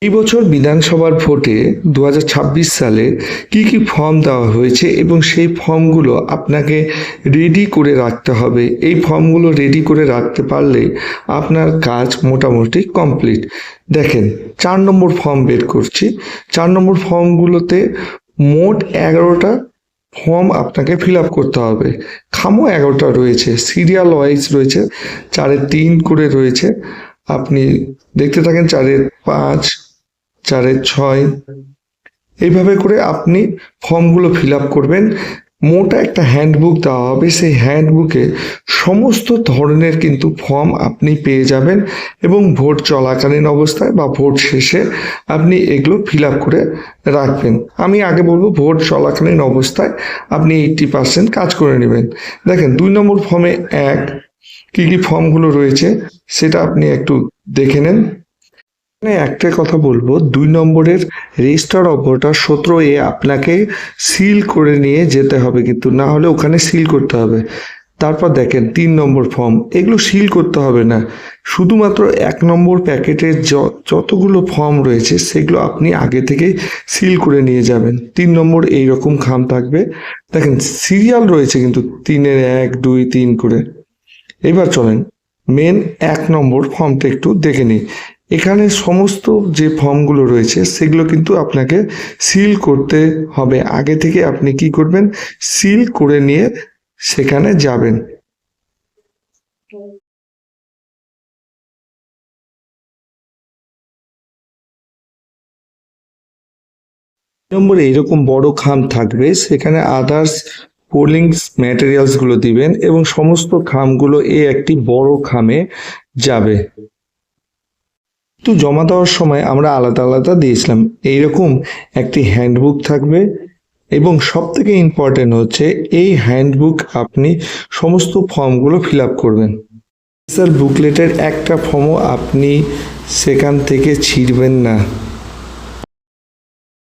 এই বছর বিধানসভার ভোটে 2026 সালে কি কি ফর্ম দেওয়া হয়েছে এবং সেই ফর্মগুলো আপনাকে রেডি করে রাখতে হবে। এই ফর্মগুলো রেডি করে রাখতে পারলে আপনার কাজ মোটামুটি কমপ্লিট। দেখেন 4 নম্বর ফর্ম বের করছি। 4 নম্বর ফর্মগুলোতে মোট 11টা ফর্ম আপনাকে ফিল আপ করতে হবে। খামও 11টা রয়েছে, সিরিয়াল ওয়াইজ রয়েছে, 4-এর 3 করে রয়েছে। আপনি দেখতে থাকেন 4-এর 5, 4-এর 6, এইভাবে করে আপনি ফর্মগুলো ফিল আপ করবেন। মোটা একটা হ্যান্ডবুক দেওয়া হবে, সেই হ্যান্ডবুকে সমস্ত ধরনের কিন্তু ফর্ম আপনি পেয়ে যাবেন এবং ভোট চলাকালীন অবস্থায় বা ভোট শেষে আপনি এগুলো ফিল আপ করে রাখবেন। আমি আগে বলবো ভোট চলাকালীন অবস্থায় আপনি 80% কাজ করে নেবেন। দেখেন 2 নম্বর ফর্মে কি কি ফর্মগুলো রয়েছে সেটা আপনি একটু দেখে নেন। একটা কথা বলবো, 2 নম্বরের রেজিস্টার অফ ভোটার 17A আপনাকে সিল করে নিয়ে যেতে হবে, কিন্তু না হলে ওখানে সিল করতে হবে। তারপর দেখেন 3 নম্বর ফর্ম, এগুলো সিল করতে হবে না, শুধুমাত্র 1 নম্বর প্যাকেটের যতগুলো ফর্ম রয়েছে সেগুলো আপনি আগে থেকে সিল করে নিয়ে যাবেন। 3 নম্বর এইরকম খাম থাকবে। দেখেন সিরিয়াল রয়েছে কিন্তু 3-এর 1, 2, 3 করে। এবার চলেন মেন 1 নম্বর ফর্মটা একটু দেখে নিই। এখানে সমস্ত যে ফর্মগুলো রয়েছে সেগুলো কিন্তু আপনাকে সিল করতে হবে। আগে থেকে আপনি কি করবেন, সিল করে নিয়ে সেখানে যাবেন। নম্বরে এরকম বড় খাম থাকবে, সেখানে আদার্স পোলিং ম্যাটেরিয়ালস গুলো দিবেন এবং সমস্ত খামগুলো একটি বড় খামে যাবে। তো জমা দেওয়ার সময় আমরা আলাদা আলাদা দিয়েছিলাম। এইরকম একটি হ্যান্ডবুক থাকবে এবং সব থেকে ইম্পর্টেন্ট হচ্ছে এই হ্যান্ডবুক আপনি সমস্ত ফর্মগুলো ফিল আপ করবেন। স্যার বুকলেটের একটা ফর্মও আপনি সেখান থেকে ছিঁড়বেন না।